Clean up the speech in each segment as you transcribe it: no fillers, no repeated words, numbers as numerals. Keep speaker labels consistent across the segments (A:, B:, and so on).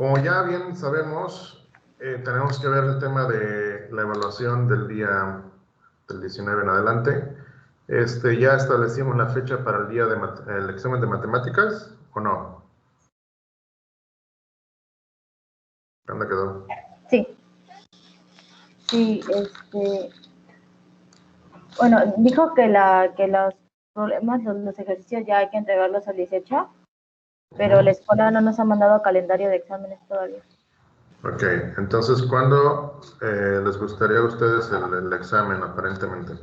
A: Como ya bien sabemos, tenemos que ver el tema de la evaluación del día del 19 en adelante. ¿Ya establecimos la fecha para el día del examen de matemáticas o no? ¿Dónde quedó?
B: Sí. Sí, bueno, dijo que los problemas, los ejercicios ya hay que entregarlos al 18, pero la escuela no nos ha mandado calendario de exámenes todavía.
A: Ok, entonces, ¿cuándo les gustaría a ustedes el examen, aparentemente?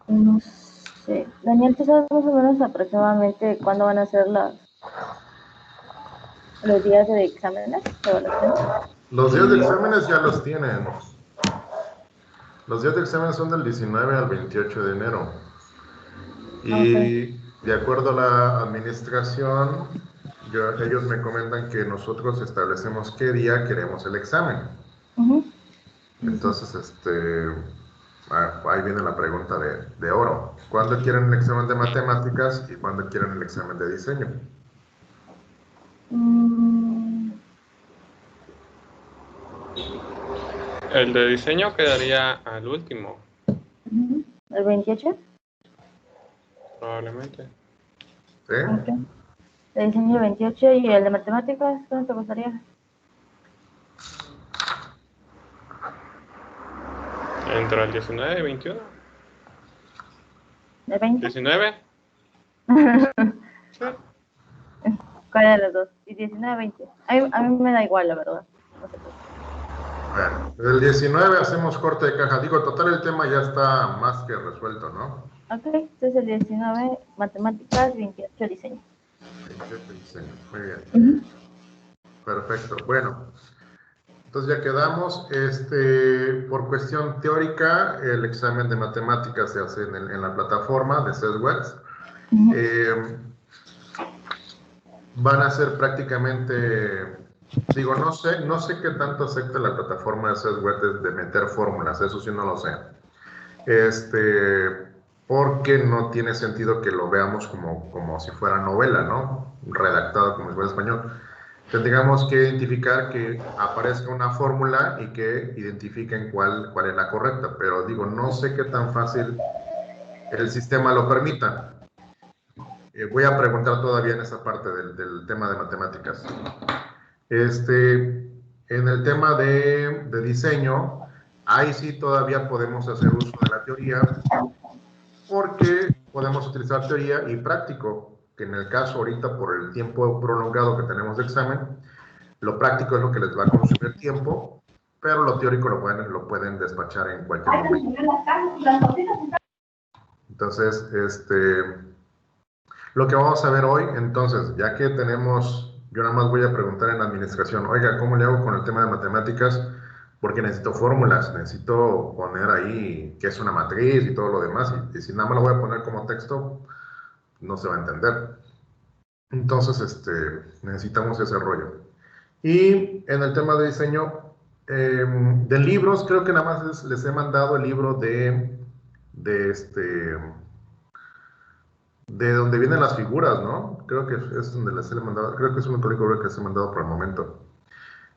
B: No sé. Daniel, ¿tú sabes más o menos aproximadamente cuándo van a ser los días de exámenes, de evaluación?
A: Los días de exámenes ya los tienen. Los días de examen son del 19 al 28 de enero. Y de acuerdo a la administración, ellos me comentan que nosotros establecemos qué día queremos el examen. Entonces, ahí viene la pregunta de oro. ¿Cuándo quieren el examen de matemáticas y cuándo quieren el examen de diseño?
C: El de diseño quedaría al último.
B: ¿El 28?
C: Probablemente.
A: ¿Sí?
B: Okay. El diseño el 28 y el de matemáticas, ¿cuándo te gustaría?
C: Entre el 19 y 21.
B: ¿El 20?
C: ¿19? Sí.
B: ¿Cuál de los dos? Y 19, 20. A mí me da igual, la verdad. No sé.
A: Bueno, el 19 hacemos corte de caja. Digo, total, el tema ya está más que resuelto, ¿no?
B: Ok, entonces el 19, matemáticas, 28, diseño.
A: 28 diseño, muy bien. Perfecto, bueno. Entonces ya quedamos. Por cuestión teórica, el examen de matemáticas se hace en la plataforma de CESWEX. Van a ser prácticamente, digo, no sé qué tanto acepta la plataforma de CESWEX de meter fórmulas, eso sí no lo sé. Porque no tiene sentido que lo veamos como si fuera novela, ¿no? Redactado como si fuera español. Tendríamos que identificar que aparezca una fórmula y que identifiquen cuál es la correcta, pero digo, no sé qué tan fácil el sistema lo permita. Voy a preguntar todavía en esa parte del tema de matemáticas. En el tema de diseño, ahí sí todavía podemos hacer uso de la teoría, porque podemos utilizar teoría y práctico, que en el caso ahorita por el tiempo prolongado que tenemos de examen, lo práctico es lo que les va a consumir tiempo, pero lo teórico lo pueden despachar en cualquier momento. Entonces, lo que vamos a ver hoy, entonces, ya que tenemos, yo nada más voy a preguntar en administración, oiga, ¿cómo le hago con el tema de matemáticas? Porque necesito fórmulas, necesito poner ahí qué es una matriz y todo lo demás, y si nada más lo voy a poner como texto, no se va a entender. Entonces, necesitamos ese rollo. Y en el tema de diseño, de libros, creo que nada más les he mandado el libro de donde vienen las figuras, ¿no? Creo que es donde les he mandado, creo que es un único libro que les he mandado por el momento.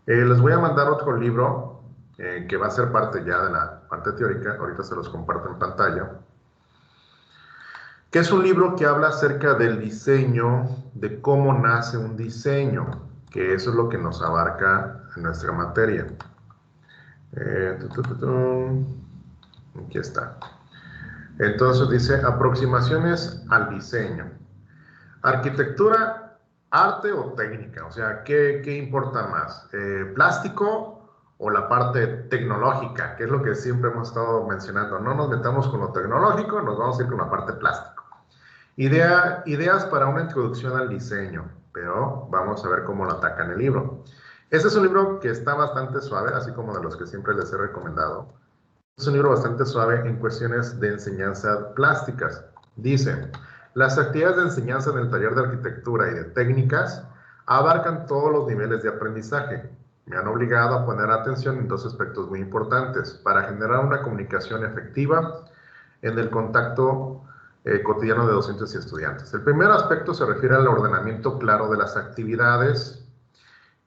A: Les voy a mandar otro libro que va a ser parte ya de la parte teórica, ahorita se los comparto en pantalla, que es un libro que habla acerca del diseño, de cómo nace un diseño, que eso es lo que nos abarca en nuestra materia. Aquí está. Entonces dice, aproximaciones al diseño. Arquitectura, arte o técnica, o sea, ¿qué importa más? ¿Plástico o la parte tecnológica? Que es lo que siempre hemos estado mencionando. No nos metamos con lo tecnológico, nos vamos a ir con la parte plástico. Ideas para una introducción al diseño, pero vamos a ver cómo lo ataca en el libro. Este es un libro que está bastante suave, así como de los que siempre les he recomendado. Es un libro bastante suave en cuestiones de enseñanza plásticas. Dice, las actividades de enseñanza en el taller de arquitectura y de técnicas abarcan todos los niveles de aprendizaje. Me han obligado a poner atención en dos aspectos muy importantes para generar una comunicación efectiva en el contacto cotidiano de docentes y estudiantes. El primer aspecto se refiere al ordenamiento claro de las actividades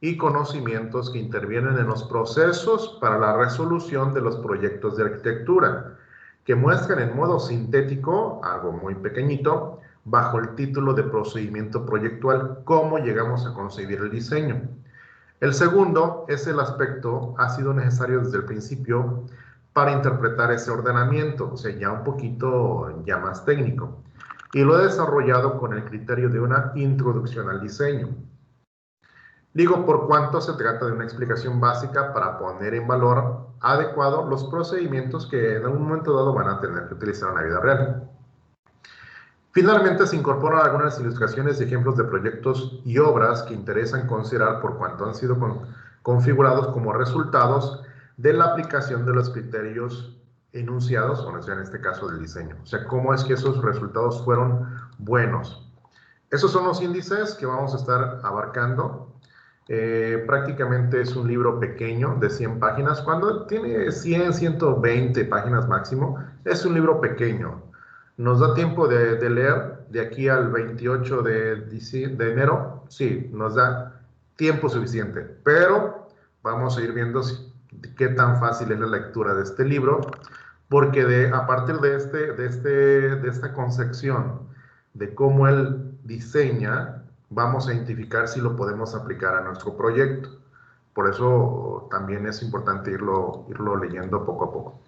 A: y conocimientos que intervienen en los procesos para la resolución de los proyectos de arquitectura, que muestran en modo sintético, algo muy pequeñito, bajo el título de procedimiento proyectual, cómo llegamos a concebir el diseño. El segundo es el aspecto, ha sido necesario desde el principio para interpretar ese ordenamiento, o sea, ya un poquito ya más técnico, y lo he desarrollado con el criterio de una introducción al diseño. Digo por cuanto se trata de una explicación básica para poner en valor adecuado los procedimientos que en algún momento dado van a tener que utilizar en la vida real. Finalmente se incorporan algunas ilustraciones y ejemplos de proyectos y obras que interesan considerar por cuanto han sido configurados como resultados de la aplicación de los criterios enunciados, o sea, en este caso del diseño. O sea, cómo es que esos resultados fueron buenos. Esos son los índices que vamos a estar abarcando. Prácticamente es un libro pequeño de 100 páginas. Cuando tiene 100, 120 páginas máximo, es un libro pequeño. ¿Nos da tiempo de leer de aquí al 28 de enero? Sí, nos da tiempo suficiente, pero vamos a ir viendo qué tan fácil es la lectura de este libro, porque a partir de esta concepción de cómo él diseña, vamos a identificar si lo podemos aplicar a nuestro proyecto. Por eso también es importante irlo leyendo poco a poco.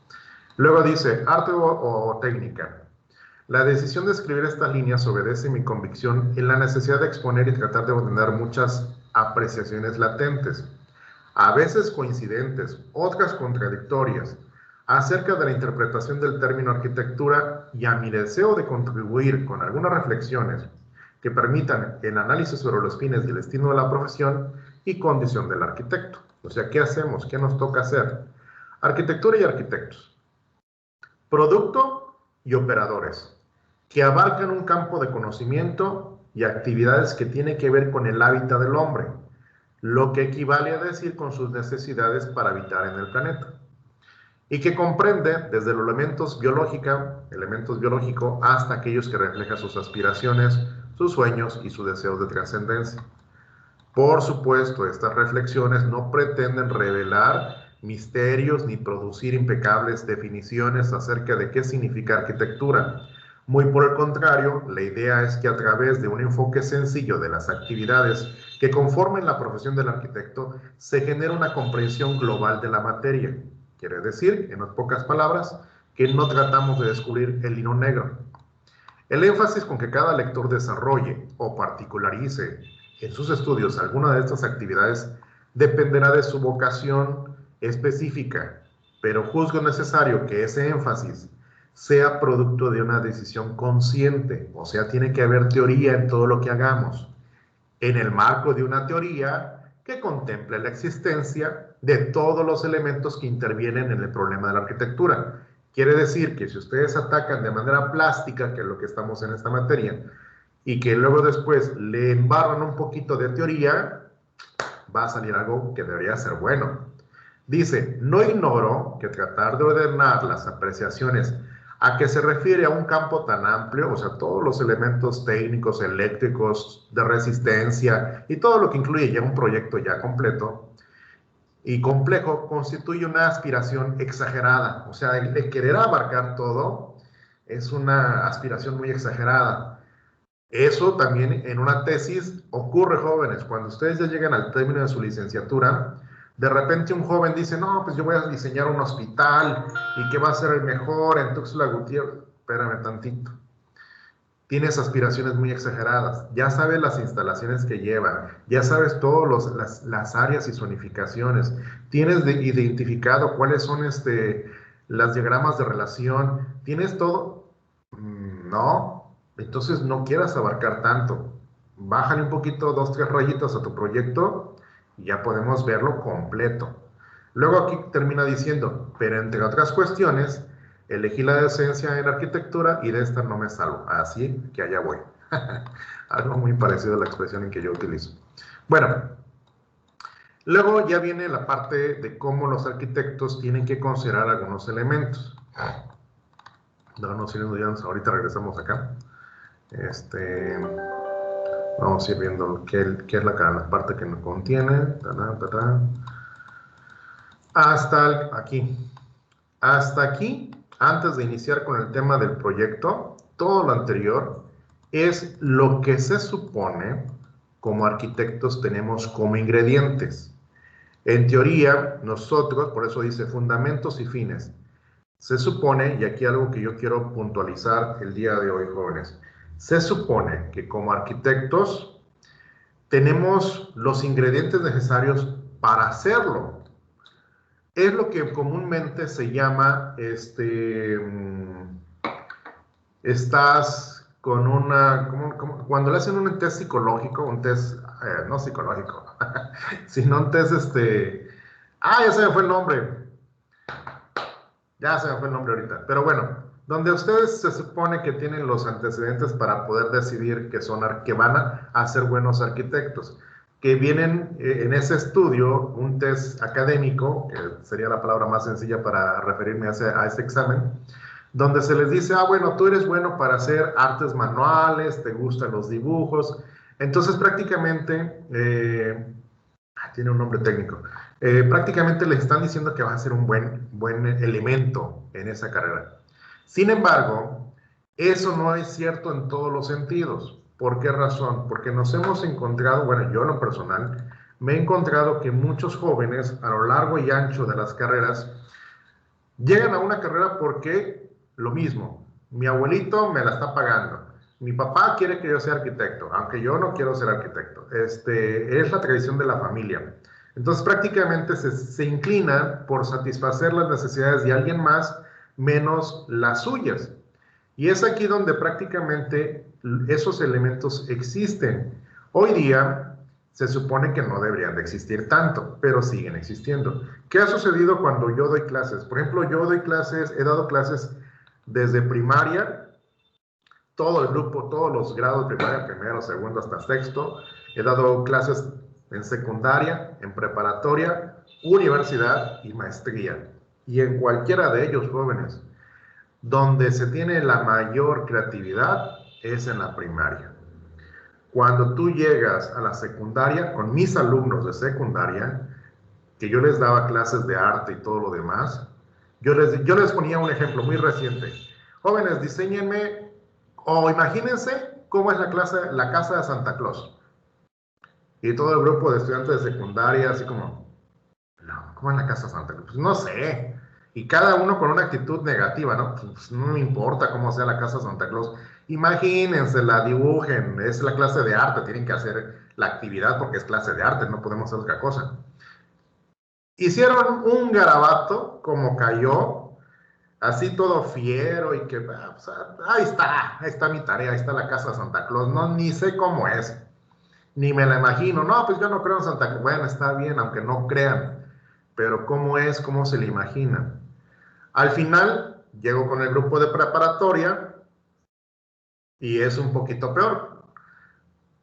A: Luego dice, arte o técnica. La decisión de escribir estas líneas obedece mi convicción en la necesidad de exponer y tratar de ordenar muchas apreciaciones latentes, a veces coincidentes, otras contradictorias, acerca de la interpretación del término arquitectura y a mi deseo de contribuir con algunas reflexiones que permitan el análisis sobre los fines y el destino de la profesión y condición del arquitecto. O sea, ¿qué hacemos? ¿Qué nos toca hacer? Arquitectura y arquitectos. Producto y operadores, que abarcan un campo de conocimiento y actividades que tienen que ver con el hábitat del hombre, lo que equivale a decir con sus necesidades para habitar en el planeta, y que comprende desde los elementos biológicos hasta aquellos que reflejan sus aspiraciones, sus sueños y sus deseos de trascendencia. Por supuesto, estas reflexiones no pretenden revelar misterios ni producir impecables definiciones acerca de qué significa arquitectura. Muy por el contrario, la idea es que a través de un enfoque sencillo de las actividades que conforman la profesión del arquitecto, se genera una comprensión global de la materia. Quiere decir, en pocas palabras, que no tratamos de descubrir el hilo negro. El énfasis con que cada lector desarrolle o particularice en sus estudios alguna de estas actividades dependerá de su vocación específica, pero juzgo necesario que ese énfasis sea producto de una decisión consciente, o sea, tiene que haber teoría en todo lo que hagamos, en el marco de una teoría que contemple la existencia de todos los elementos que intervienen en el problema de la arquitectura. Quiere decir que si ustedes atacan de manera plástica, que es lo que estamos en esta materia, y que luego después le embarran un poquito de teoría, va a salir algo que debería ser bueno. Dice, no ignoro que tratar de ordenar las apreciaciones a que se refiere a un campo tan amplio, o sea, todos los elementos técnicos, eléctricos, de resistencia y todo lo que incluye ya un proyecto ya completo y complejo, constituye una aspiración exagerada. O sea, el querer abarcar todo es una aspiración muy exagerada. Eso también en una tesis ocurre, jóvenes. Cuando ustedes ya llegan al término de su licenciatura, de repente un joven dice, no, pues yo voy a diseñar un hospital y que va a ser el mejor en Tuxtla Gutiérrez. Espérame tantito. Tienes aspiraciones muy exageradas. Ya sabes las instalaciones que lleva, ya sabes todas las áreas y zonificaciones. Tienes identificado cuáles son las diagramas de relación. ¿Tienes todo? No. Entonces no quieras abarcar tanto. Bájale un poquito, 2, 3 rayitas a tu proyecto y ya podemos verlo completo. Luego aquí termina diciendo, pero entre otras cuestiones, elegí la decencia en arquitectura y de esta no me salvo. Así que allá voy. Algo muy parecido a la expresión en que yo utilizo. Bueno, luego ya viene la parte de cómo los arquitectos tienen que considerar algunos elementos. Danos unos ahorita regresamos acá. Vamos a ir viendo qué es la parte que nos contiene. Hasta aquí. Hasta aquí, antes de iniciar con el tema del proyecto, todo lo anterior es lo que se supone como arquitectos tenemos como ingredientes. En teoría, nosotros, por eso dice fundamentos y fines, se supone, y aquí algo que yo quiero puntualizar el día de hoy, jóvenes, se supone que como arquitectos tenemos los ingredientes necesarios para hacerlo. Es lo que comúnmente se llama, estás con una, cuando le hacen un test psicológico, un test, no psicológico, sino un test, ya se me fue el nombre, ahorita, pero bueno, donde ustedes se supone que tienen los antecedentes para poder decidir que van a ser buenos arquitectos, que vienen en ese estudio, un test académico, que sería la palabra más sencilla para referirme a ese examen, donde se les dice, bueno, tú eres bueno para hacer artes manuales, te gustan los dibujos, entonces prácticamente, tiene un nombre técnico, prácticamente les están diciendo que va a ser un buen elemento en esa carrera. Sin embargo, eso no es cierto en todos los sentidos. ¿Por qué razón? Porque nos hemos encontrado, bueno, yo en lo personal, me he encontrado que muchos jóvenes a lo largo y ancho de las carreras llegan a una carrera porque lo mismo, mi abuelito me la está pagando, mi papá quiere que yo sea arquitecto, aunque yo no quiero ser arquitecto, es la tradición de la familia. Entonces prácticamente se inclinan por satisfacer las necesidades de alguien más menos las suyas. Y es aquí donde prácticamente esos elementos existen. Hoy día se supone que no deberían de existir tanto, pero siguen existiendo. ¿Qué ha sucedido cuando yo doy clases? Por ejemplo, he dado clases desde primaria, todo el grupo, todos los grados de primaria, primero, segundo hasta sexto. He dado clases en secundaria, en preparatoria, universidad y maestría. Y en cualquiera de ellos, jóvenes, donde se tiene la mayor creatividad es en la primaria. Cuando tú llegas a la secundaria, con mis alumnos de secundaria, que yo les daba clases de arte y todo lo demás, yo les ponía un ejemplo muy reciente. Jóvenes, diseñenme o imagínense cómo es la casa de Santa Claus. Y todo el grupo de estudiantes de secundaria, así como, no, ¿cómo es la casa de Santa Claus? Pues no sé. Y cada uno con una actitud negativa, ¿no? Pues no me importa cómo sea la casa de Santa Claus. Imagínense, la dibujen, es la clase de arte, tienen que hacer la actividad porque es clase de arte, no podemos hacer otra cosa. Hicieron un garabato como cayó, así todo fiero y que, pues, ahí está mi tarea, ahí está la casa de Santa Claus, no, ni sé cómo es, ni me la imagino, no, pues yo no creo en Santa Claus, bueno, está bien, aunque no crean, pero cómo es, cómo se le imagina. Al final, llego con el grupo de preparatoria y es un poquito peor.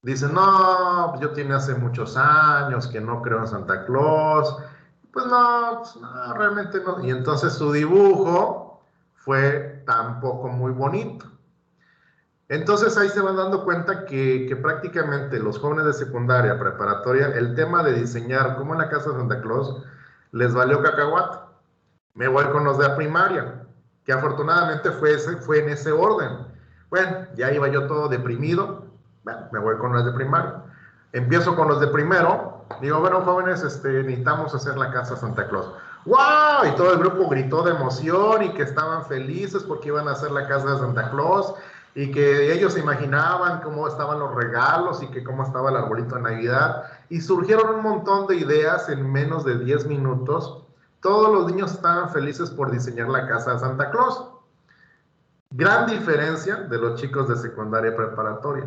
A: Dicen, no, yo tiene hace muchos años que no creo en Santa Claus. Pues no, realmente no. Y entonces su dibujo fue tampoco muy bonito. Entonces ahí se van dando cuenta que prácticamente los jóvenes de secundaria, preparatoria, el tema de diseñar como en la casa de Santa Claus, les valió cacahuate. Me voy con los de la primaria, que afortunadamente fue en ese orden. Bueno, ya iba yo todo deprimido, bueno, me voy con los de primaria. Empiezo con los de primero, digo, bueno, jóvenes, necesitamos hacer la casa Santa Claus. ¡Wow! Y todo el grupo gritó de emoción y que estaban felices porque iban a hacer la casa de Santa Claus y que ellos se imaginaban cómo estaban los regalos y que cómo estaba el arbolito de Navidad. Y surgieron un montón de ideas en menos de 10 minutos. Todos los niños estaban felices por diseñar la casa de Santa Claus. Gran diferencia de los chicos de secundaria preparatoria.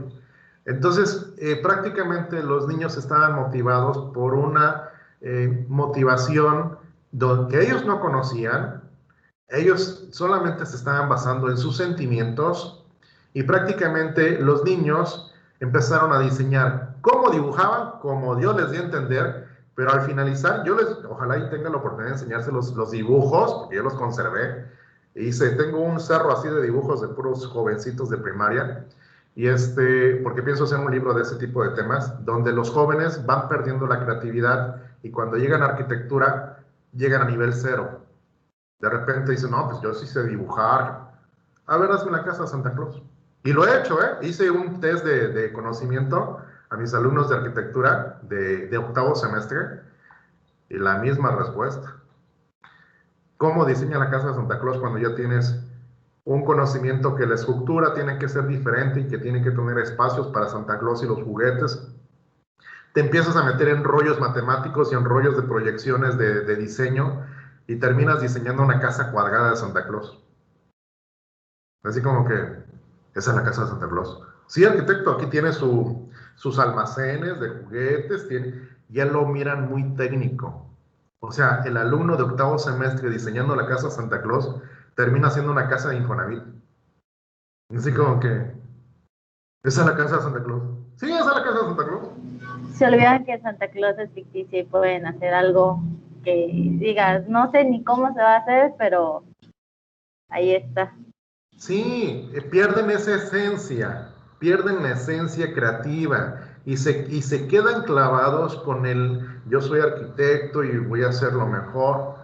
A: Entonces, prácticamente los niños estaban motivados por una motivación que ellos no conocían, ellos solamente se estaban basando en sus sentimientos y prácticamente los niños empezaron a diseñar cómo dibujaban, como Dios les dio a entender, pero al finalizar, ojalá y tenga la oportunidad de enseñarse los dibujos, porque yo los conservé, Tengo un cerro así de dibujos de puros jovencitos de primaria, y porque pienso hacer un libro de ese tipo de temas, donde los jóvenes van perdiendo la creatividad y cuando llegan a arquitectura, llegan a nivel cero. De repente dicen, no, pues yo sí sé dibujar. A ver, hazme la casa de Santa Claus. Y lo he hecho, ¿eh? Hice un test de conocimiento a mis alumnos de arquitectura de octavo semestre y la misma respuesta. ¿Cómo diseña la casa de Santa Claus cuando ya tienes un conocimiento que la estructura tiene que ser diferente y que tiene que tener espacios para Santa Claus y los juguetes? Te empiezas a meter en rollos matemáticos y en rollos de proyecciones de diseño y terminas diseñando una casa cuadrada de Santa Claus. Así como que, esa es la casa de Santa Claus. Sí, arquitecto, aquí tiene sus almacenes de juguetes, ya lo miran muy técnico. O sea, el alumno de octavo semestre diseñando la casa de Santa Claus termina siendo una casa de Infonavit. Así como que, ¿esa es la casa de Santa Claus? Sí, esa es la casa de Santa Claus.
B: Se olvidan que Santa Claus es ficticio y pueden hacer algo que digas, no sé ni cómo se va a hacer, pero ahí está.
A: Sí, pierden esa esencia, pierden la esencia creativa y se quedan clavados con yo soy arquitecto y voy a hacer lo mejor.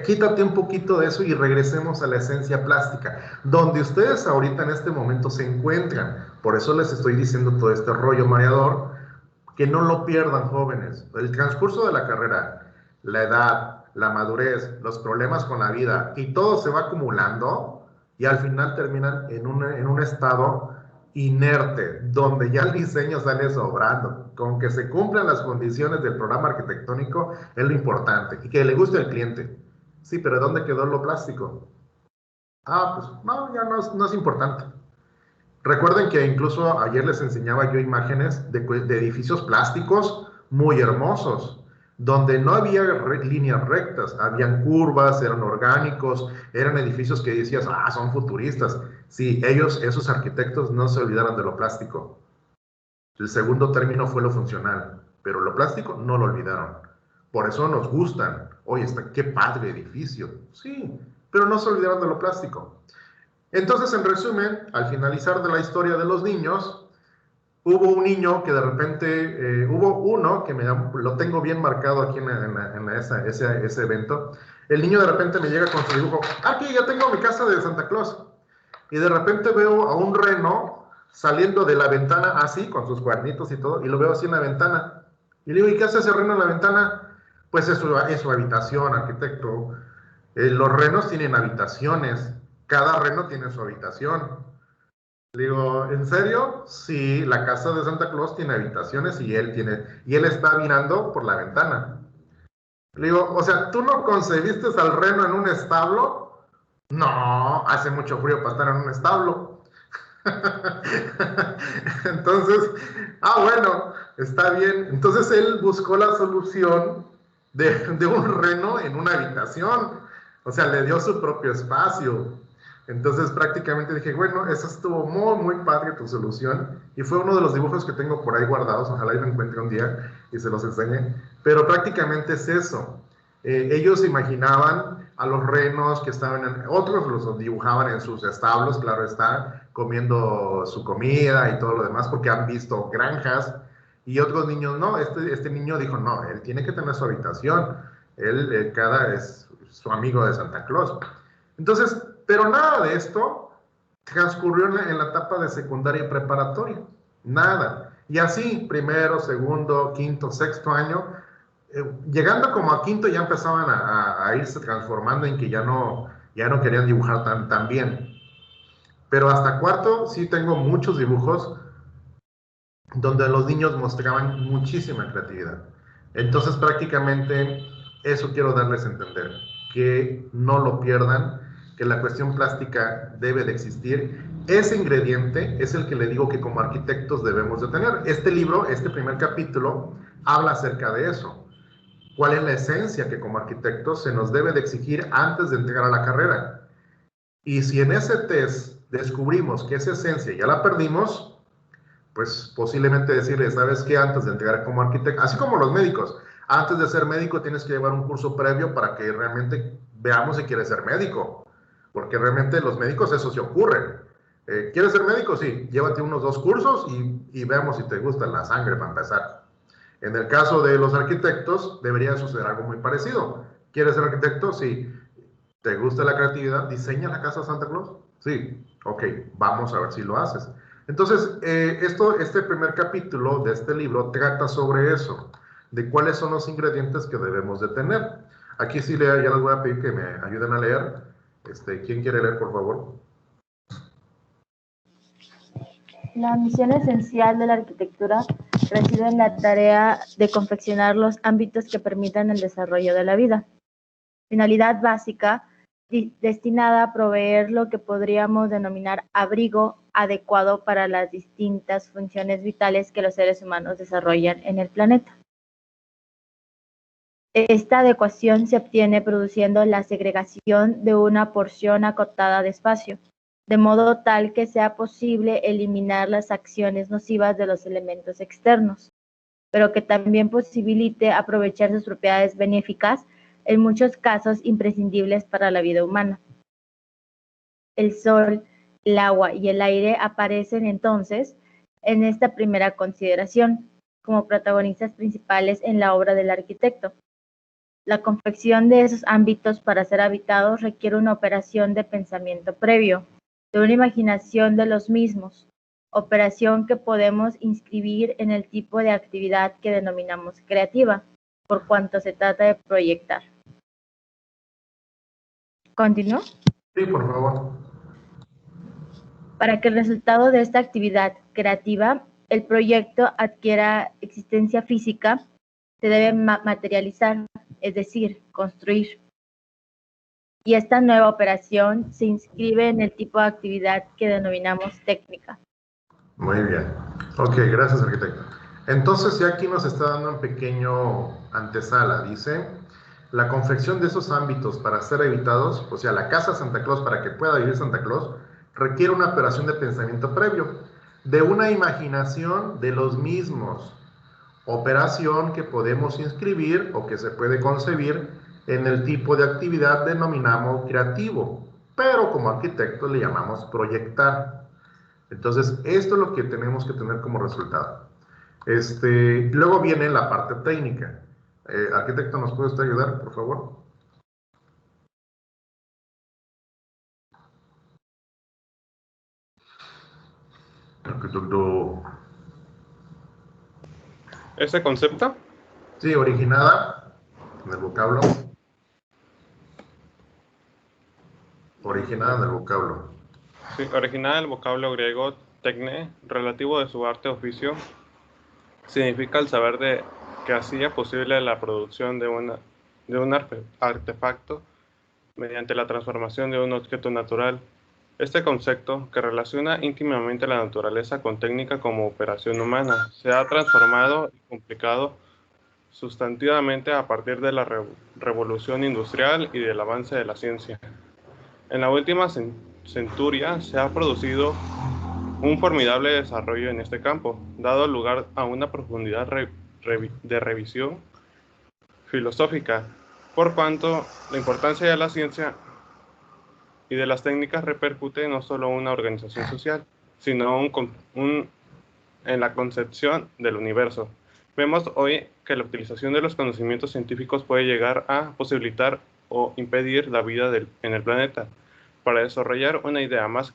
A: Quítate un poquito de eso y regresemos a la esencia plástica, donde ustedes ahorita en este momento se encuentran. Por eso les estoy diciendo todo este rollo mareador, que no lo pierdan, jóvenes. El transcurso de la carrera, la edad, la madurez, los problemas con la vida, y todo se va acumulando y al final terminan en un estado inerte, donde ya el diseño sale sobrando. Con que se cumplan las condiciones del programa arquitectónico es lo importante, y que le guste al cliente. Sí, pero ¿dónde quedó lo plástico? Ah, pues no, ya no es importante. Recuerden que incluso ayer les enseñaba yo imágenes de edificios plásticos muy hermosos, donde no había líneas rectas, habían curvas, eran orgánicos, eran edificios que decías, son futuristas. Sí, esos arquitectos no se olvidaron de lo plástico. El segundo término fue lo funcional, pero lo plástico no lo olvidaron. Por eso nos gustan. Oye, qué padre edificio. Sí, pero no se olvidaron de lo plástico. Entonces, en resumen, al finalizar de la historia de los niños, hubo un niño que de repente, hubo uno que lo tengo bien marcado aquí en ese evento. El niño de repente me llega con su dibujo, aquí ya tengo mi casa de Santa Claus. Y de repente veo a un reno saliendo de la ventana así, con sus cuernitos y todo, y lo veo así en la ventana. Y le digo, ¿y qué hace ese reno en la ventana? Pues es su habitación, arquitecto. Los renos tienen habitaciones. Cada reno tiene su habitación. Le digo, ¿en serio? Sí, la casa de Santa Claus tiene habitaciones y él está mirando por la ventana. Le digo, o sea, ¿tú no concebiste al reno en un establo? No, hace mucho frío para estar en un establo. Entonces, bueno, está bien. Entonces él buscó la solución de un reno en una habitación. O sea, le dio su propio espacio. Entonces prácticamente dije, bueno, eso estuvo muy, muy padre tu solución. Y fue uno de los dibujos que tengo por ahí guardados. Ojalá y lo encuentre un día y se los enseñe. Pero prácticamente es eso. Ellos imaginaban a los renos que estaban otros los dibujaban en sus establos, claro está, comiendo su comida y todo lo demás, porque han visto granjas. Y otros niños no, este niño dijo, no, él tiene que tener su habitación. Él es su amigo de Santa Claus. Entonces, pero nada de esto transcurrió en la etapa de secundaria y preparatoria. Nada. Y así, primero, segundo, quinto, sexto año, llegando como a quinto ya empezaban a irse transformando en que ya no querían dibujar tan bien. Pero hasta cuarto sí tengo muchos dibujos donde los niños mostraban muchísima creatividad. Entonces prácticamente eso quiero darles a entender, que no lo pierdan, que la cuestión plástica debe de existir. Ese ingrediente es el que le digo que como arquitectos debemos de tener. Este libro, este primer capítulo, habla acerca de eso. ¿Cuál es la esencia que como arquitectos se nos debe de exigir antes de entregar a la carrera? Y si en ese test descubrimos que esa esencia ya la perdimos, pues posiblemente decirle, ¿sabes qué? Antes de entregar como arquitecto, así como los médicos, antes de ser médico tienes que llevar un curso previo para que realmente veamos si quieres ser médico. porque realmente los médicos eso se ocurren. ¿Quieres ser médico? Sí, llévate unos 2 cursos y veamos si te gusta la sangre para empezar. En el caso de los arquitectos, debería suceder algo muy parecido. ¿Quieres ser arquitecto? Sí. ¿Te gusta la creatividad? ¿Diseña la casa de Santa Claus? Sí. Ok, vamos a ver si lo haces. Entonces, este primer capítulo de este libro trata sobre eso, de cuáles son los ingredientes que debemos de tener. Aquí sí ya les voy a pedir que me ayuden a leer. ¿Quién quiere leer, por favor?
B: La misión esencial de la arquitectura reside en la tarea de confeccionar los ámbitos que permitan el desarrollo de la vida. Finalidad básica, destinada a proveer lo que podríamos denominar abrigo adecuado para las distintas funciones vitales que los seres humanos desarrollan en el planeta. Esta adecuación se obtiene produciendo la segregación de una porción acotada de espacio, de modo tal que sea posible eliminar las acciones nocivas de los elementos externos, pero que también posibilite aprovechar sus propiedades benéficas, en muchos casos imprescindibles para la vida humana. El sol, el agua y el aire aparecen entonces en esta primera consideración como protagonistas principales en la obra del arquitecto. La confección de esos ámbitos para ser habitados requiere una operación de pensamiento previo, de una imaginación de los mismos, operación que podemos inscribir en el tipo de actividad que denominamos creativa, por cuanto se trata de proyectar. ¿Continúo?
A: Sí, por favor.
B: Para que el resultado de esta actividad creativa, el proyecto adquiera existencia física, se debe materializar, es decir, construir. Y esta nueva operación se inscribe en el tipo de actividad que denominamos técnica.
A: Muy bien. Ok, gracias, arquitecto. Entonces, ya aquí nos está dando un pequeño antesala. Dice, la confección de esos ámbitos para ser evitados, o sea, la casa Santa Claus, para que pueda vivir Santa Claus, requiere una operación de pensamiento previo, de una imaginación de los mismos. Operación que podemos inscribir o que se puede concebir en el tipo de actividad denominamos creativo, pero como arquitectos le llamamos proyectar. Entonces, esto es lo que tenemos que tener como resultado. Luego viene la parte técnica. Arquitecto, ¿nos puede usted ayudar, por favor? Arquitecto.
C: ¿Ese concepto?
A: Sí, originada en el vocablo. Originada en el vocablo.
C: Sí, originada del vocablo griego tecne, relativo de su arte oficio, significa el saber que hacía posible la producción de un artefacto mediante la transformación de un objeto natural. Este concepto, que relaciona íntimamente la naturaleza con técnica como operación humana, se ha transformado y complicado sustantivamente a partir de la revolución industrial y del avance de la ciencia. En la última centuria se ha producido un formidable desarrollo en este campo, dado lugar a una profundidad de revisión filosófica, por cuanto la importancia de la ciencia y de las técnicas repercute no solo en una organización social, sino en la concepción del universo. Vemos hoy que la utilización de los conocimientos científicos puede llegar a posibilitar o impedir la vida en el planeta. Para desarrollar una idea más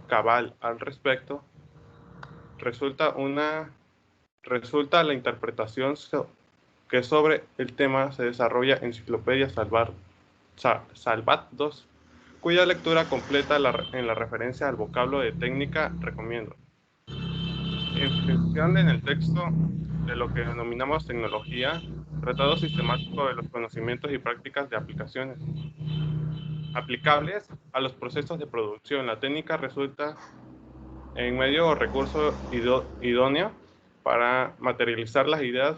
C: cabal al respecto, resulta la interpretación que sobre el tema se desarrolla Enciclopedia Salvat II, cuya lectura completa en la referencia al vocablo de técnica recomiendo. Inscripción en el texto de lo que denominamos tecnología, tratado sistemático de los conocimientos y prácticas de aplicaciones aplicables a los procesos de producción. La técnica resulta en medio o recurso idóneo para materializar las ideas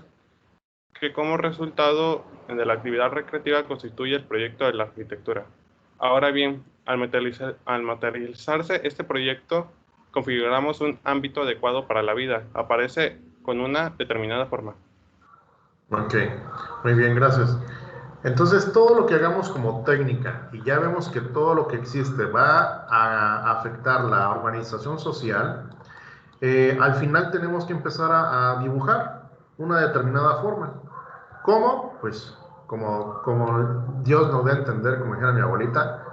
C: que como resultado de la actividad recreativa constituye el proyecto de la arquitectura. Ahora bien, al materializarse este proyecto, configuramos un ámbito adecuado para la vida. Aparece con una determinada forma.
A: Ok, muy bien, gracias. Entonces, todo lo que hagamos como técnica, y ya vemos que todo lo que existe va a afectar la organización social, al final tenemos que empezar a dibujar una determinada forma. ¿Cómo? Pues como Dios nos da a entender, como dijera mi abuelita,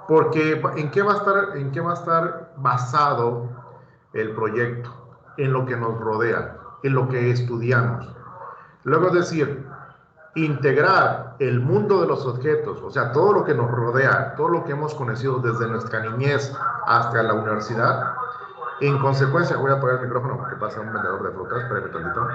A: porque ¿en qué va a estar basado el proyecto? En lo que nos rodea, en lo que estudiamos. Luego es decir, integrar el mundo de los objetos, o sea, todo lo que nos rodea, todo lo que hemos conocido desde nuestra niñez hasta la universidad. En consecuencia, voy a apagar el micrófono porque pasa un vendedor de frutas, espérame tantito.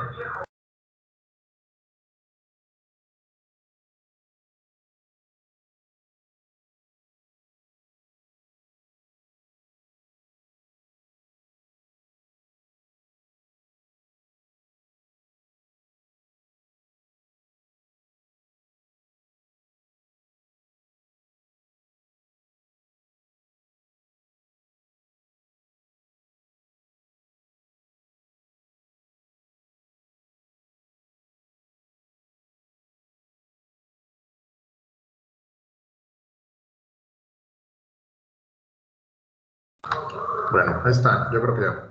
A: Bueno, ahí está, yo creo que ya.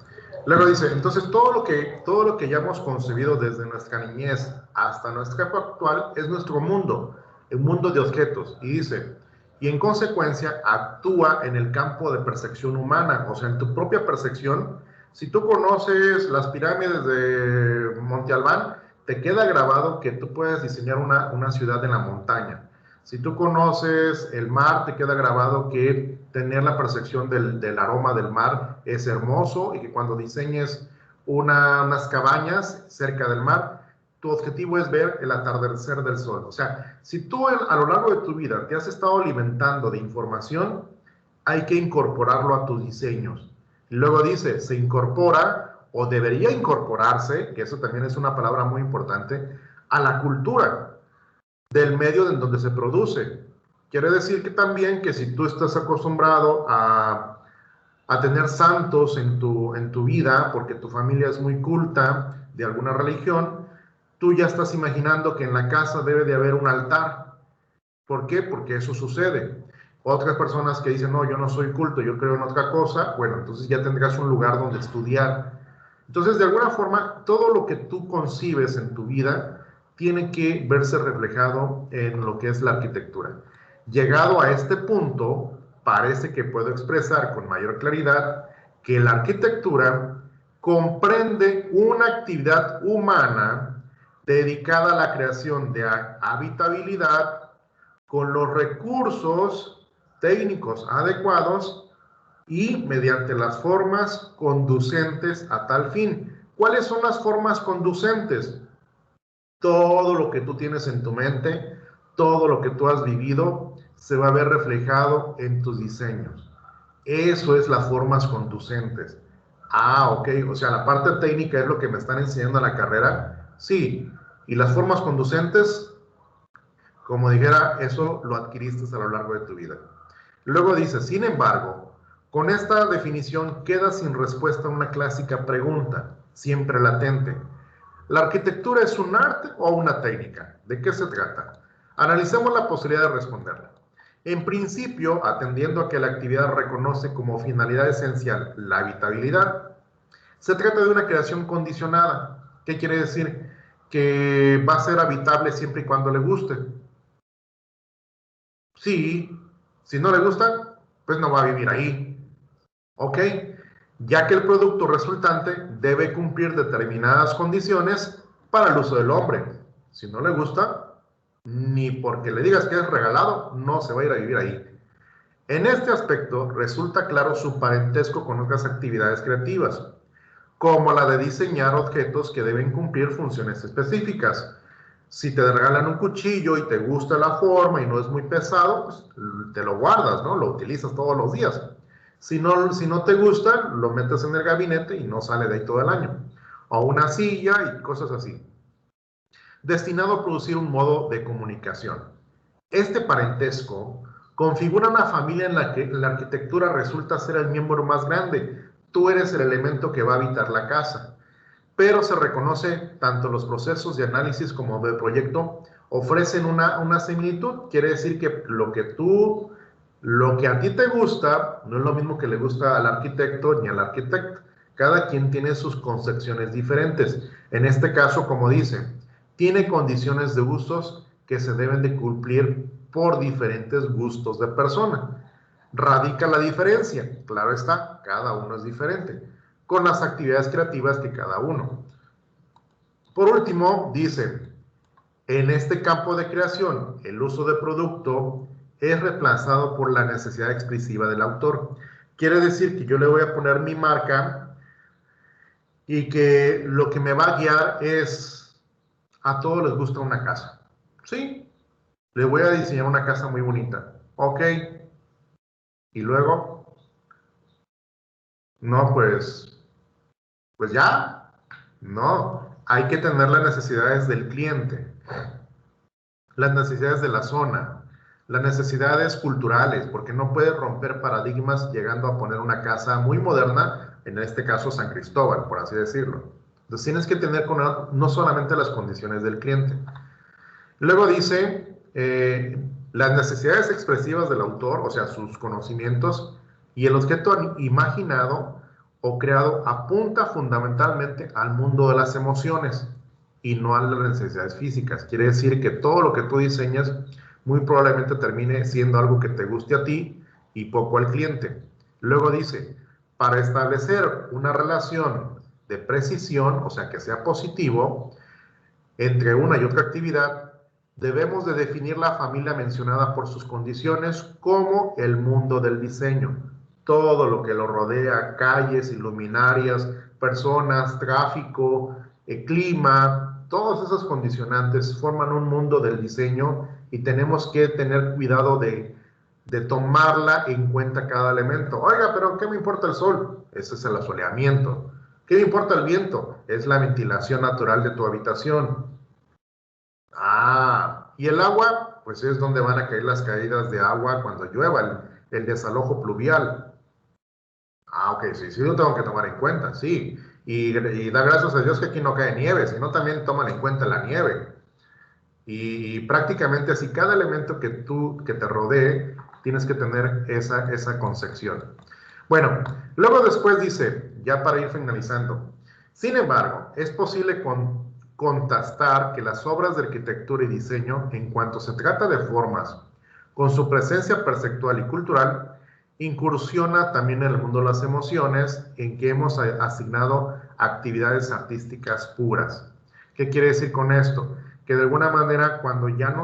A: Luego dice, entonces todo lo que ya hemos concebido desde nuestra niñez hasta nuestra época actual es nuestro mundo, el mundo de objetos. Y dice, y en consecuencia actúa en el campo de percepción humana, o sea, en tu propia percepción. Si tú conoces las pirámides de Monte Albán, te queda grabado que tú puedes diseñar una ciudad en la montaña. Si tú conoces el mar, te queda grabado que tener la percepción del aroma del mar es hermoso y que cuando diseñes unas cabañas cerca del mar, tu objetivo es ver el atardecer del sol. O sea, si tú a lo largo de tu vida te has estado alimentando de información, hay que incorporarlo a tus diseños. Y luego dice, se incorpora o debería incorporarse, que eso también es una palabra muy importante, a la cultura del medio en donde se produce. Quiere decir que también que si tú estás acostumbrado a tener santos en tu vida, porque tu familia es muy culta de alguna religión, tú ya estás imaginando que en la casa debe de haber un altar. ¿Por qué? Porque eso sucede. Otras personas que dicen, no, yo no soy culto, yo creo en otra cosa, bueno, entonces ya tendrás un lugar donde estudiar. Entonces, de alguna forma, todo lo que tú concibes en tu vida tiene que verse reflejado en lo que es la arquitectura. Llegado a este punto, parece que puedo expresar con mayor claridad que la arquitectura comprende una actividad humana dedicada a la creación de habitabilidad con los recursos técnicos adecuados y mediante las formas conducentes a tal fin. ¿Cuáles son las formas conducentes? Todo lo que tú tienes en tu mente, todo lo que tú has vivido, se va a ver reflejado en tus diseños. Eso es las formas conducentes. Ah, ok, o sea, la parte técnica es lo que me están enseñando en la carrera. Sí, y las formas conducentes, como dijera, eso lo adquiriste a lo largo de tu vida. Luego dice, sin embargo, con esta definición queda sin respuesta una clásica pregunta, siempre latente. ¿La arquitectura es un arte o una técnica? ¿De qué se trata? Analicemos la posibilidad de responderla. En principio, atendiendo a que la actividad reconoce como finalidad esencial la habitabilidad, se trata de una creación condicionada. ¿Qué quiere decir? Que va a ser habitable siempre y cuando le guste. Sí, si no le gusta, pues no va a vivir ahí. ¿Ok? Ya que el producto resultante debe cumplir determinadas condiciones para el uso del hombre. Si no le gusta, ni porque le digas que es regalado, no se va a ir a vivir ahí. En este aspecto resulta claro su parentesco con otras actividades creativas, como la de diseñar objetos que deben cumplir funciones específicas. Si te regalan un cuchillo y te gusta la forma y no es muy pesado, pues te lo guardas, ¿no? Lo utilizas todos los días. Si no te gusta, lo metes en el gabinete y no sale de ahí todo el año. O una silla y cosas así. Destinado a producir un modo de comunicación. Este parentesco configura una familia en la que la arquitectura resulta ser el miembro más grande. Tú eres el elemento que va a habitar la casa, pero se reconoce tanto los procesos de análisis como de proyecto ofrecen una similitud. Quiere decir que lo que a ti te gusta no es lo mismo que le gusta al arquitecto ni al arquitecto. Cada quien tiene sus concepciones diferentes. En este caso, como dice, tiene condiciones de usos que se deben de cumplir por diferentes gustos de persona. Radica la diferencia, claro está, cada uno es diferente, con las actividades creativas que cada uno. Por último, dice, en este campo de creación, el uso de producto es reemplazado por la necesidad expresiva del autor. Quiere decir que yo le voy a poner mi marca y que lo que me va a guiar es, a todos les gusta una casa. Sí, le voy a diseñar una casa muy bonita. Ok. Y luego, no, pues ya. No, hay que tener las necesidades del cliente, las necesidades de la zona, las necesidades culturales, porque no puedes romper paradigmas llegando a poner una casa muy moderna, en este caso San Cristóbal, por así decirlo. Entonces tienes que tener no solamente las condiciones del cliente. Luego dice, las necesidades expresivas del autor, o sea, sus conocimientos, y el objeto imaginado o creado apunta fundamentalmente al mundo de las emociones y no a las necesidades físicas. Quiere decir que todo lo que tú diseñas muy probablemente termine siendo algo que te guste a ti y poco al cliente. Luego dice, para establecer una relación de precisión, o sea, que sea positivo, entre una y otra actividad, debemos de definir la familia mencionada por sus condiciones como el mundo del diseño. Todo lo que lo rodea, calles, iluminarias, personas, tráfico, clima, todos esos condicionantes forman un mundo del diseño y tenemos que tener cuidado de tomarla en cuenta cada elemento. Oiga, pero ¿qué me importa el sol? Ese es el asoleamiento. ¿Qué me importa el viento? Es la ventilación natural de tu habitación. Ah, y el agua, pues es donde van a caer las caídas de agua cuando llueva, el desalojo pluvial. Ah, ok, sí, lo tengo que tomar en cuenta, sí. Y da gracias a Dios que aquí no cae nieve, sino también toman en cuenta la nieve. Y prácticamente así, cada elemento que te rodee, tienes que tener esa concepción. Bueno, luego después dice, ya para ir finalizando, sin embargo, es posible contrastar que las obras de arquitectura y diseño, en cuanto se trata de formas, con su presencia perceptual y cultural, incursiona también en el mundo de las emociones, en que hemos asignado actividades artísticas puras. ¿Qué quiere decir con esto? Que de alguna manera cuando ya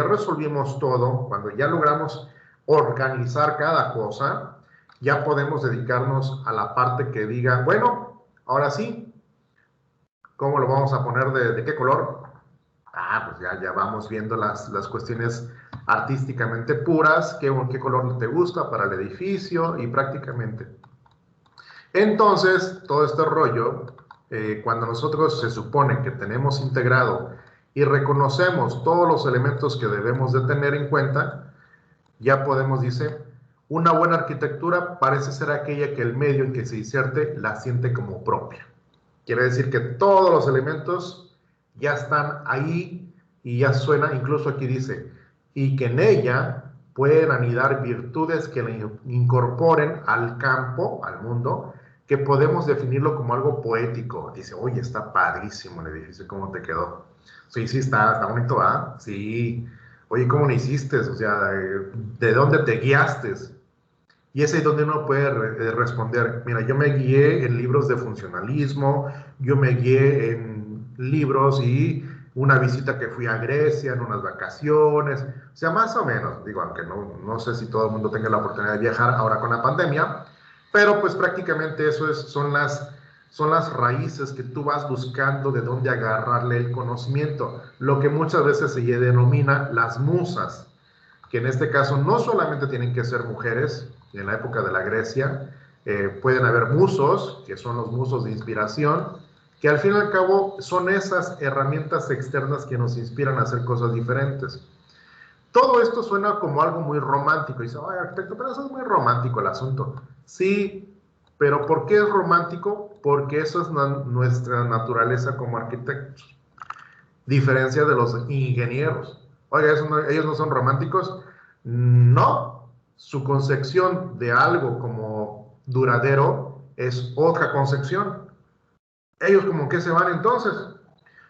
A: resolvimos todo, cuando ya logramos organizar cada cosa, ya podemos dedicarnos a la parte que diga, bueno, ahora sí, ¿cómo lo vamos a poner? ¿De qué color? Ah, pues ya vamos viendo las cuestiones artísticamente puras, qué color te gusta para el edificio y prácticamente. Entonces, todo este rollo, cuando nosotros se supone que tenemos integrado y reconocemos todos los elementos que debemos de tener en cuenta, ya podemos, dice, una buena arquitectura parece ser aquella que el medio en que se inserte la siente como propia. Quiere decir que todos los elementos ya están ahí y ya suena, incluso aquí dice, y que en ella pueden anidar virtudes que la incorporen al campo, al mundo, que podemos definirlo como algo poético. Dice, oye, está padrísimo el edificio, ¿cómo te quedó? Sí, está bonito, ¿ah? Sí. Oye, ¿cómo lo hiciste? O sea, ¿de dónde te guiaste? Y es ahí donde uno puede responder, mira, yo me guié en libros de funcionalismo, yo me guié en libros y una visita que fui a Grecia en unas vacaciones, o sea, más o menos, digo, aunque no sé si todo el mundo tenga la oportunidad de viajar ahora con la pandemia, pero pues prácticamente eso son las raíces que tú vas buscando de dónde agarrarle el conocimiento, lo que muchas veces se denomina las musas, que en este caso no solamente tienen que ser mujeres, en la época de la Grecia, pueden haber musos, que son los musos de inspiración, que al fin y al cabo son esas herramientas externas que nos inspiran a hacer cosas diferentes. Todo esto suena como algo muy romántico, y dice, ay, arquitecto, pero eso es muy romántico el asunto. Sí, pero ¿por qué es romántico? Porque eso es nuestra naturaleza como arquitectos. Diferencia de los ingenieros. Oiga, ellos no son románticos. No, su concepción de algo como duradero es otra concepción. Ellos como que se van entonces.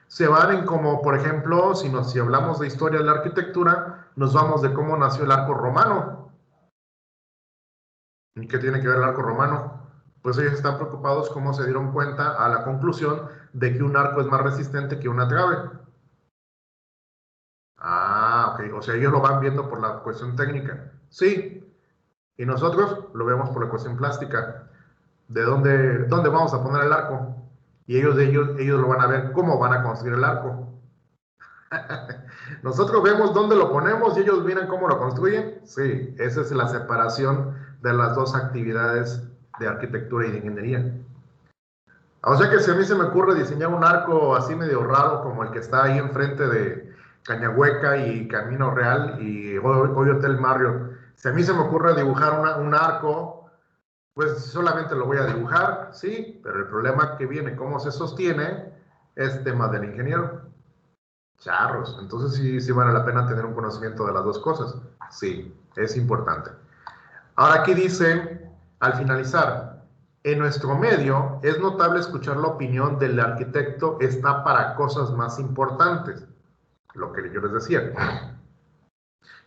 A: Se van en como, por ejemplo, si hablamos de historia de la arquitectura, nos vamos de cómo nació el arco romano. ¿Y qué tiene que ver el arco romano? Pues ellos están preocupados cómo se dieron cuenta a la conclusión de que un arco es más resistente que una trave. Ah, ok. O sea, ellos lo van viendo por la cuestión técnica. Sí. Y nosotros lo vemos por la cuestión plástica. ¿De dónde vamos a poner el arco? Y ellos lo van a ver cómo van a construir el arco. Nosotros vemos dónde lo ponemos y ellos miran cómo lo construyen. Sí, esa es la separación de las dos actividades de arquitectura y de ingeniería. O sea que si a mí se me ocurre diseñar un arco así medio raro como el que está ahí enfrente de Cañahueca y Camino Real y hoy Hotel Marriott, si a mí se me ocurre dibujar un arco, pues solamente lo voy a dibujar, sí, pero el problema que viene, cómo se sostiene, es tema del ingeniero. Charros, entonces sí vale la pena tener un conocimiento de las dos cosas. Sí, es importante. Ahora aquí dice, al finalizar, en nuestro medio es notable escuchar la opinión del arquitecto está para cosas más importantes, lo que yo les decía,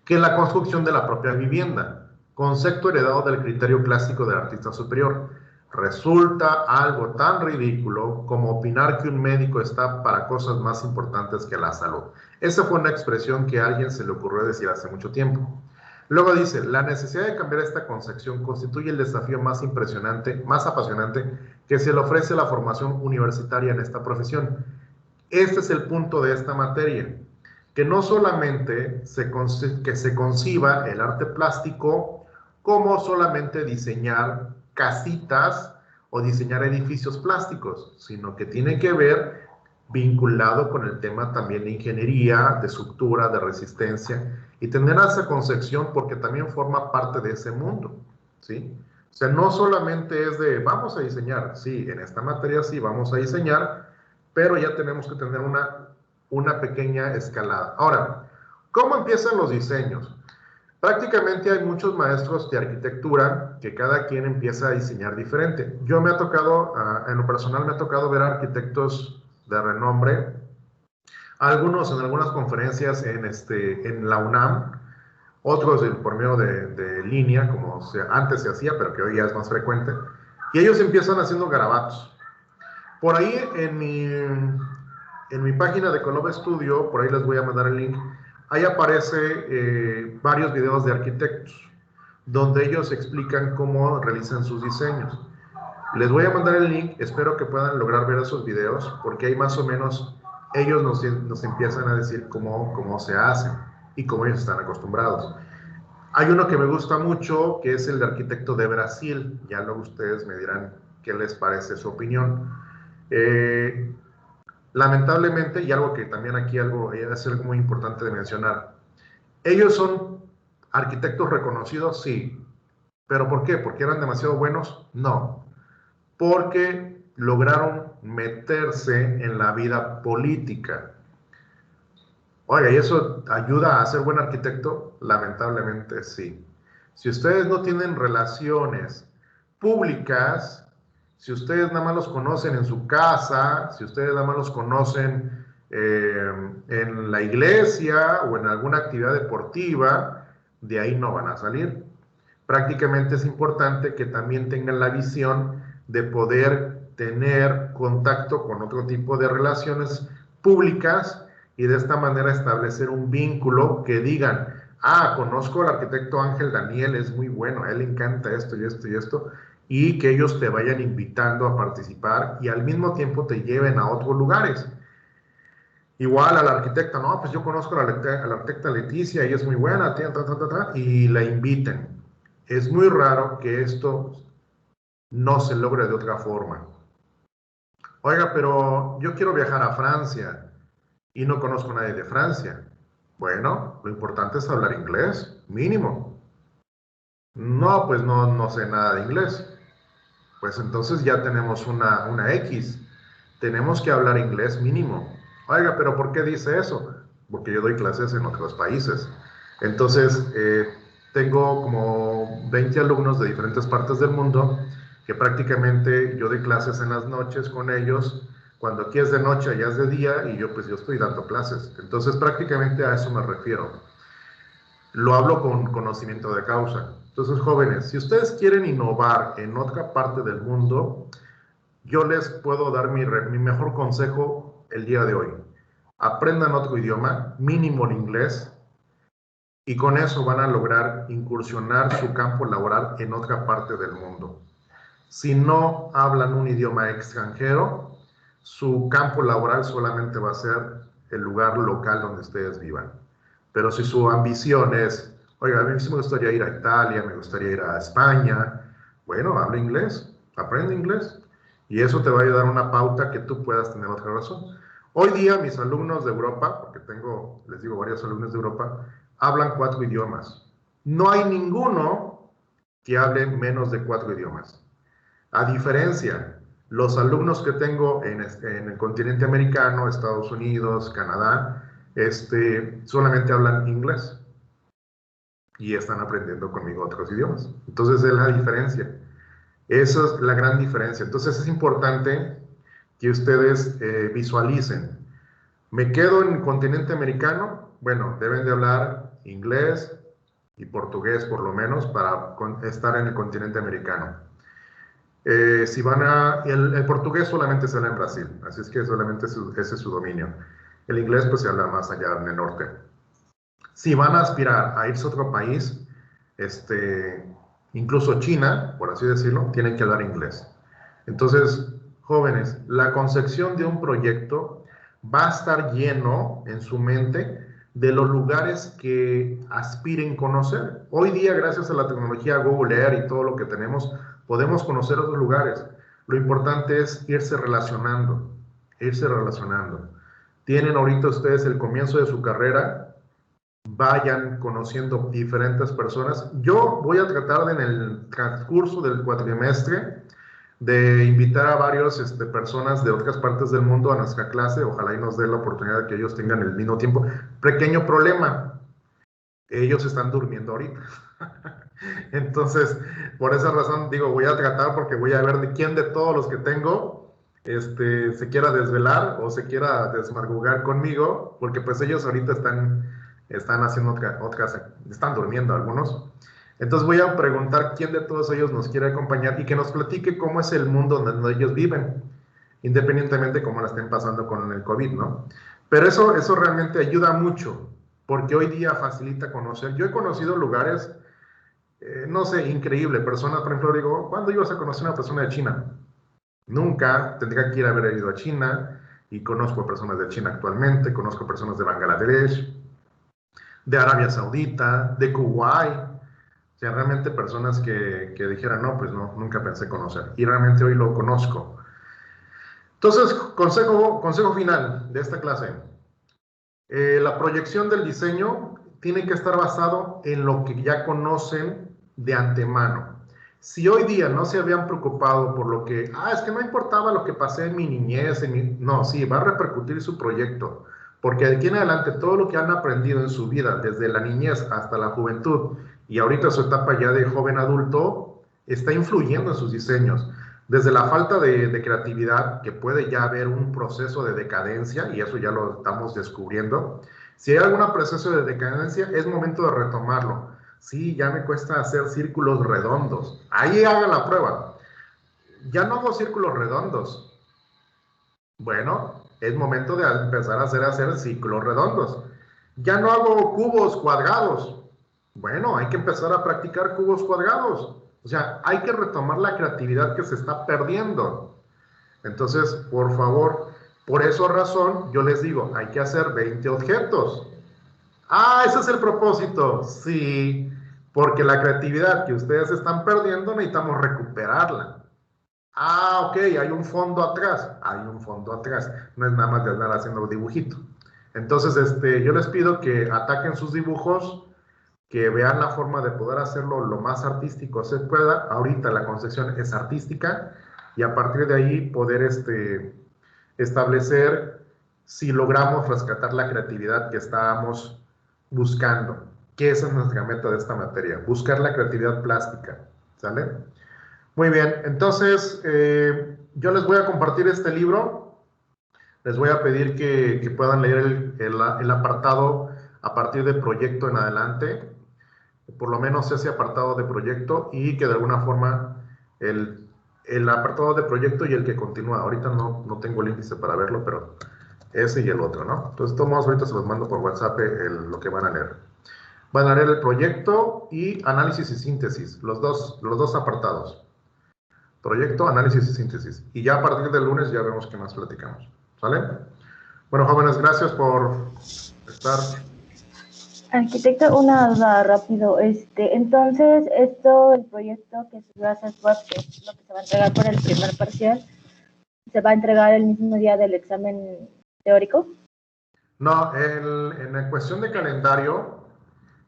A: que la construcción de la propia vivienda, concepto heredado del criterio clásico del artista superior. Resulta algo tan ridículo como opinar que un médico está para cosas más importantes que la salud. Esa fue una expresión que a alguien se le ocurrió decir hace mucho tiempo. Luego dice, la necesidad de cambiar esta concepción constituye el desafío más impresionante, más apasionante que se le ofrece a la formación universitaria en esta profesión. Este es el punto de esta materia, que no solamente que se conciba el arte plástico como solamente diseñar casitas o diseñar edificios plásticos, sino que tiene que ver vinculado con el tema también de ingeniería, de estructura, de resistencia, y tener esa concepción porque también forma parte de ese mundo, ¿sí? O sea, no solamente es de, vamos a diseñar, sí, en esta materia sí vamos a diseñar, pero ya tenemos que tener una pequeña escalada. Ahora, ¿cómo empiezan los diseños? Prácticamente hay muchos maestros de arquitectura que cada quien empieza a diseñar diferente. Yo me ha tocado, en lo personal me ha tocado ver arquitectos de renombre, algunos en algunas conferencias en la UNAM, otros por medio de línea, como antes se hacía, pero que hoy ya es más frecuente, y ellos empiezan haciendo garabatos. Por ahí en mi página de Colob Studio, por ahí les voy a mandar el link, ahí aparece varios videos de arquitectos, donde ellos explican cómo realizan sus diseños. Les voy a mandar el link, espero que puedan lograr ver esos videos, porque ahí más o menos ellos nos empiezan a decir cómo se hace y cómo ellos están acostumbrados. Hay uno que me gusta mucho, que es el de arquitecto de Brasil, ya luego ustedes me dirán qué les parece su opinión. Lamentablemente, y algo que también aquí es algo muy importante de mencionar, ellos son arquitectos reconocidos, sí, pero ¿por qué? ¿Porque eran demasiado buenos? No, porque lograron meterse en la vida política. Oiga, ¿y eso ayuda a ser buen arquitecto? Lamentablemente sí. Si ustedes no tienen relaciones públicas, si ustedes nada más los conocen en su casa, si ustedes nada más los conocen en la iglesia o en alguna actividad deportiva, de ahí no van a salir. Prácticamente es importante que también tengan la visión de poder tener contacto con otro tipo de relaciones públicas y de esta manera establecer un vínculo que digan, conozco al arquitecto Ángel Daniel, es muy bueno, a él le encanta esto y esto y esto, y que ellos te vayan invitando a participar y al mismo tiempo te lleven a otros lugares. Igual a la arquitecta, no, pues yo conozco a la arquitecta Leticia, ella es muy buena, y la inviten. Es muy raro que esto no se logre de otra forma. Oiga, pero yo quiero viajar a Francia y no conozco a nadie de Francia. Bueno, lo importante es hablar inglés, mínimo. No, pues no sé nada de inglés. Pues entonces ya tenemos una X. Tenemos que hablar inglés mínimo. Oiga, pero ¿por qué dice eso? Porque yo doy clases en otros países. Entonces, tengo como 20 alumnos de diferentes partes del mundo que prácticamente yo doy clases en las noches con ellos. Cuando aquí es de noche, allá es de día y yo estoy dando clases. Entonces, prácticamente a eso me refiero. Lo hablo con conocimiento de causa. Entonces, jóvenes, si ustedes quieren innovar en otra parte del mundo, yo les puedo dar mi mejor consejo el día de hoy. Aprendan otro idioma, mínimo el inglés, y con eso van a lograr incursionar su campo laboral en otra parte del mundo. Si no hablan un idioma extranjero, su campo laboral solamente va a ser el lugar local donde ustedes vivan. Pero si su ambición es, oiga, a mí sí me gustaría ir a Italia, me gustaría ir a España, bueno, habla inglés, aprende inglés. Y eso te va a ayudar una pauta que tú puedas tener otra razón. Hoy día mis alumnos de Europa, porque tengo, les digo, varios alumnos de Europa, hablan 4 idiomas. No hay ninguno que hable menos de 4 idiomas. A diferencia, los alumnos que tengo en el continente americano, Estados Unidos, Canadá, solamente hablan inglés y están aprendiendo conmigo otros idiomas. Entonces, es la diferencia. Esa es la gran diferencia. Entonces, es importante que ustedes visualicen. ¿Me quedo en el continente americano? Bueno, deben de hablar inglés y portugués por lo menos para estar en el continente americano. Si van el portugués solamente se habla en Brasil, así es que solamente ese es su dominio. El inglés pues se habla más allá en el norte. Si van a aspirar a irse a otro país, incluso China, por así decirlo, tienen que hablar inglés. Entonces, jóvenes, la concepción de un proyecto va a estar lleno en su mente de los lugares que aspiren conocer. Hoy día, gracias a la tecnología Google Earth y todo lo que tenemos, podemos conocer otros lugares. Lo importante es irse relacionando, irse relacionando. Tienen ahorita ustedes el comienzo de su carrera, vayan conociendo diferentes personas. Yo voy a tratar en el transcurso del cuatrimestre de invitar a varios personas de otras partes del mundo a nuestra clase. Ojalá y nos dé la oportunidad de que ellos tengan el mismo tiempo. Pequeño problema, ellos están durmiendo ahorita. Entonces, por esa razón digo, voy a tratar porque voy a ver de quién de todos los que tengo se quiera desvelar o se quiera desmadrugar conmigo, porque pues ellos ahorita están haciendo están durmiendo algunos. Entonces voy a preguntar quién de todos ellos nos quiere acompañar y que nos platique cómo es el mundo donde ellos viven, independientemente de cómo la estén pasando con el COVID, ¿no? Pero eso realmente ayuda mucho, porque hoy día facilita conocer. Yo he conocido lugares, no sé, increíble, personas, por ejemplo, digo, ¿cuándo ibas a conocer a una persona de China? Nunca, tendría que haber ido a China, y conozco personas de China actualmente, conozco personas de Bangladesh, de Arabia Saudita, de Kuwait, o sea, realmente personas que dijeran, no, pues no, nunca pensé conocer, y realmente hoy lo conozco. Entonces, consejo final de esta clase. La proyección del diseño tiene que estar basado en lo que ya conocen de antemano. Si hoy día no se habían preocupado por lo que, es que no importaba lo que pasé en mi niñez, no, sí, va a repercutir su proyecto, porque de aquí en adelante todo lo que han aprendido en su vida, desde la niñez hasta la juventud, y ahorita su etapa ya de joven adulto, está influyendo en sus diseños. Desde la falta de creatividad, que puede ya haber un proceso de decadencia, y eso ya lo estamos descubriendo. Si hay algún proceso de decadencia, es momento de retomarlo. Sí, ya me cuesta hacer círculos redondos. Ahí hagan la prueba. Ya no hago círculos redondos. Bueno, es momento de empezar a hacer círculos redondos. Ya no hago cubos cuadrados. Bueno, hay que empezar a practicar cubos cuadrados. O sea, hay que retomar la creatividad que se está perdiendo. Entonces, por favor, por esa razón, yo les digo, hay que hacer 20 objetos. Ese es el propósito. Sí, porque la creatividad que ustedes están perdiendo necesitamos recuperarla. Ok, hay un fondo atrás. Hay un fondo atrás. No es nada más de andar haciendo dibujito. Entonces, yo les pido que ataquen sus dibujos, que vean la forma de poder hacerlo lo más artístico se pueda. Ahorita la concepción es artística y a partir de ahí poder establecer si logramos rescatar la creatividad que estábamos buscando, que esa es nuestra meta de esta materia, buscar la creatividad plástica, ¿sale? Muy bien, entonces yo les voy a compartir este libro, les voy a pedir que puedan leer el apartado a partir de proyecto en adelante, por lo menos ese apartado de proyecto, y que de alguna forma el apartado de proyecto y el que continúa, ahorita no tengo el índice para verlo, pero ese y el otro, ¿no? Entonces, todos ahorita se los mando por WhatsApp lo que van a leer. Van a leer el proyecto y análisis y síntesis, los dos apartados. Proyecto, análisis y síntesis. Y ya a partir del lunes ya vemos qué más platicamos. ¿Sale? Bueno, jóvenes, gracias por estar.
B: Arquitecto, una duda rápido. Entonces, el proyecto que se va a hacer web, que es lo que se va a entregar por el primer parcial, ¿se va a entregar el mismo día del examen teórico?
A: No, en la cuestión de calendario,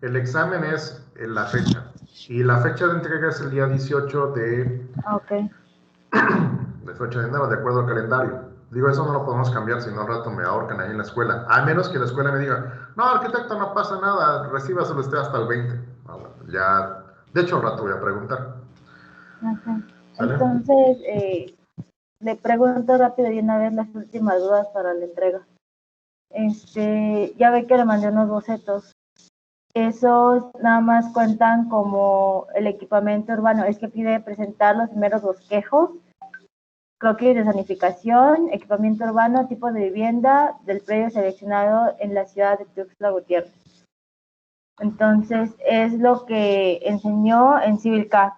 A: el examen es la fecha. Y la fecha de entrega es el día 18 de fecha de enero, de acuerdo al calendario. Digo, eso no lo podemos cambiar, si no al rato me ahorcan ahí en la escuela. A menos que la escuela me diga, no, arquitecto, no pasa nada, recíbaselo usted hasta el 20. Ah, bueno, ya, de hecho, al rato voy a preguntar.
B: Entonces, le pregunto rápido y una vez las últimas dudas para la entrega. Ya ve que le mandé unos bocetos. Esos nada más cuentan como el equipamiento urbano. Es que pide presentar los primeros bosquejos, croquis de zonificación, equipamiento urbano, tipo de vivienda del predio seleccionado en la ciudad de Tuxtla Gutiérrez. Entonces, es lo que enseñó en CivilCAD,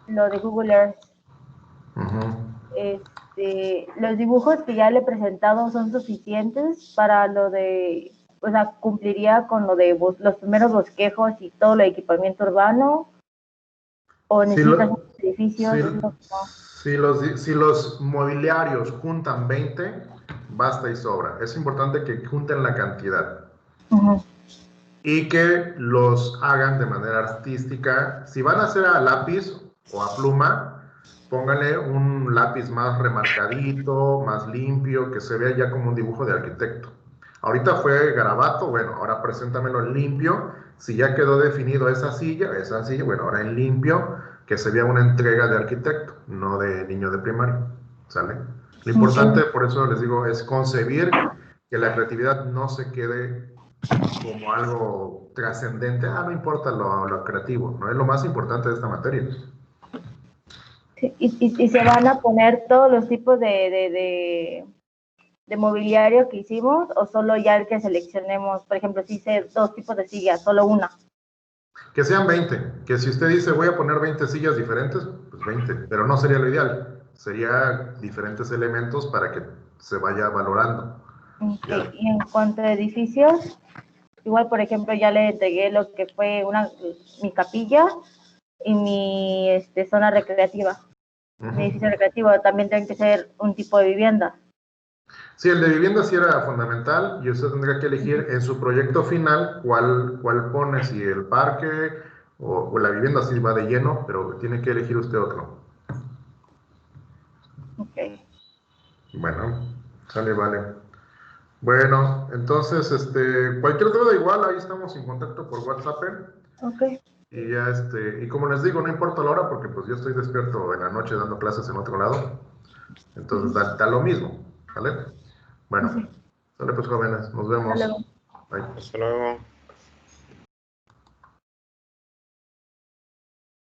B: lo de Google Earth. Los dibujos que ya le he presentado son suficientes para lo de, o sea, cumpliría con lo de los primeros bosquejos y todo el equipamiento urbano, o necesitas edificios.
A: Si los mobiliarios juntan 20, basta y sobra. Es importante que junten la cantidad. Y que los hagan de manera artística. Si van a hacer a lápiz o a pluma, pónganle un lápiz más remarcadito, más limpio, que se vea ya como un dibujo de arquitecto. Ahorita fue garabato, bueno, ahora preséntamelo en limpio. Si ya quedó definido esa silla, bueno, ahora en limpio, que se vea una entrega de arquitecto, no de niño de primaria, ¿sale? Lo importante, por eso les digo, es concebir que la creatividad no se quede como algo trascendente. No importa lo creativo, no es lo más importante de esta materia.
B: Sí, y se van a poner todos los tipos de mobiliario que hicimos, o solo ya el que seleccionemos. Por ejemplo, si hice 2 tipos de sillas, solo una.
A: Que sean 20, que si usted dice voy a poner 20 sillas diferentes, pues 20, pero no sería lo ideal, sería diferentes elementos para que se vaya valorando.
B: Y en cuanto a edificios, igual, por ejemplo, ya le entregué lo que fue mi capilla y mi zona recreativa. Mi edificio recreativo también tiene que ser un tipo de vivienda.
A: Sí, el de vivienda sí era fundamental, y usted tendría que elegir en su proyecto final cuál pone, si el parque o la vivienda, sí va de lleno, pero tiene que elegir usted otro. Bueno, sale, vale. Bueno, entonces, cualquier duda igual, ahí estamos en contacto por WhatsApp. Y ya, y como les digo, no importa la hora, porque pues yo estoy despierto en la noche dando clases en otro lado. Entonces da lo mismo, ¿vale? Bueno, sale pues, jóvenes, nos vemos.
C: Hasta luego.